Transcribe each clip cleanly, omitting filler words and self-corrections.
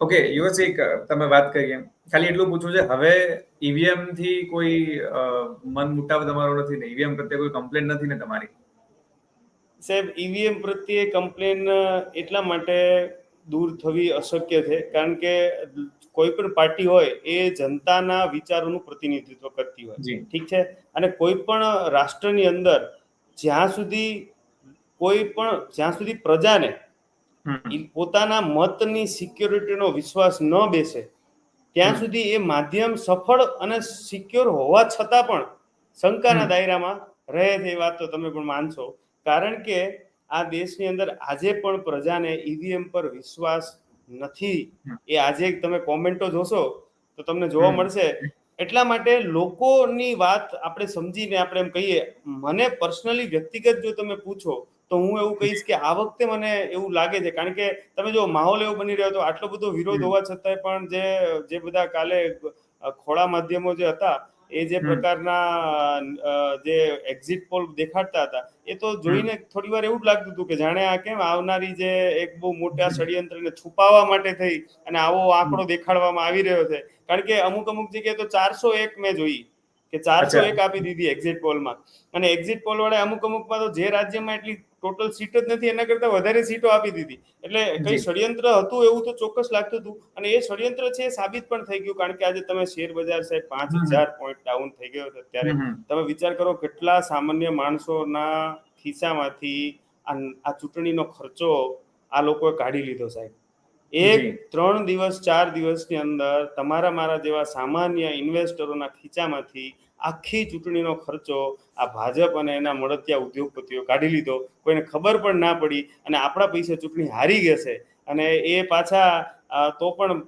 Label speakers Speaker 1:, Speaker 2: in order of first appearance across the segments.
Speaker 1: Okay યુવરાજ, એક તમે વાત કરી એમ ખાલી એટલું પૂછવું છે, હવે ઈવીએમ થી કોઈ મન મુટાવ તમારો નથી ને? ઈવીએમ પ્રત્યે કોઈ કમ્પ્લેન નથી ને તમારી?
Speaker 2: સાહેબ, ઈવીએમ પ્રત્યે કમ્પ્લેન એટલા માટે દૂર થવી અશક્ય છે કારણ કે કોઈ પણ પાર્ટી હોય એ જનતાના વિચારોનું પ્રતિનિધિત્વ કરતી હોય,
Speaker 1: જી.
Speaker 2: ઠીક છે? અને કોઈ પણ રાષ્ટ્રની અંદર જ્યાં સુધી પ્રજાને પોતાના મતની સિક્યોરિટીનો વિશ્વાસ ન બેસે ત્યાં સુધી એ માધ્યમ સફળ અને સિક્યોર હોવા છતાં પણ શંકાના દાયરામાં રહે છે. એ વાત તો તમે પણ માનશો, કારણ કે આ દેશની અંદર આજે પણ પ્રજાને ઈવીએમ પર વિશ્વાસ નથી. એ આજે તમે કોમેન્ટો જોશો તો તમને જોવા મળશે. એટલા માટે લોકોની વાત આપણે સમજીને આપણે એમ કહીએ, મને પર્સનલી વ્યક્તિગત જો તમે પૂછો તો હું એવું કહીશ કે આ વખતે મને એવું લાગે છે, કારણ કે તમે જો માહોલ એવો બની રહ્યો હતો, આટલો બધો વિરોધ હોવા છતાંય પણ જે બધા કાલે ખોળા માધ્યમો જે હતા એ જે પ્રકારના જે એક્ઝિટ પોલ દેખાડતા હતા એ તો જોઈને થોડી વાર એવું જ લાગતું હતું કે જાણે આ કેમ આવનારી જે એક બહુ મોટા ષડયંત્રને છુપાવવા માટે થઈ અને આવો આંકડો દેખાડવામાં આવી રહ્યો છે. કારણ કે અમુક જગ્યાએ તો 401 મેં જોઈ કે 401 આપી દીધી એક્ઝિટ પોલમાં, અને એક્ઝિટ પોલ વાળા અમુકમાં તો જે રાજ્યમાં એટલી ટોટલ સીટ જ નથી એના કરતા વધારે સીટો આપી દીધી. એટલે કઈ ષડયંત્ર હતું એવું તો ચોક્કસ લાગતું હતું, અને એ ષડયંત્ર છે સાબિત પણ થઈ ગયું. કારણ કે આજે તમે શેર બજાર સાહેબ 5000 પોઈન્ટ ડાઉન થઈ ગયો છે. અત્યારે તમે વિચાર કરો કેટલા સામાન્ય માણસોના ખિસ્સામાંથી આ ચૂંટણીનો ખર્ચો આ લોકોએ કાઢી લીધો સાહેબ. 3 દિવસ 4 દિવસની અંદર તમારા મારા જેવા સામાન્ય ઇન્વેસ્ટરોના ખીચામાંથી આખી ચૂંટણીનો ખર્ચો આ ભાજપ અને એના મળતિયા ઉદ્યોગપતિઓ કાઢી લીધો. કોઈને ખબર પણ ના પડી, અને આપણા પૈસે ચૂંટણી હારી ગશે, અને એ પાછા તો પણ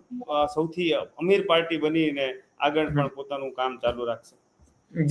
Speaker 2: સૌથી અમીર પાર્ટી બનીને આગળ પણ પોતાનું કામ ચાલુ રાખશે.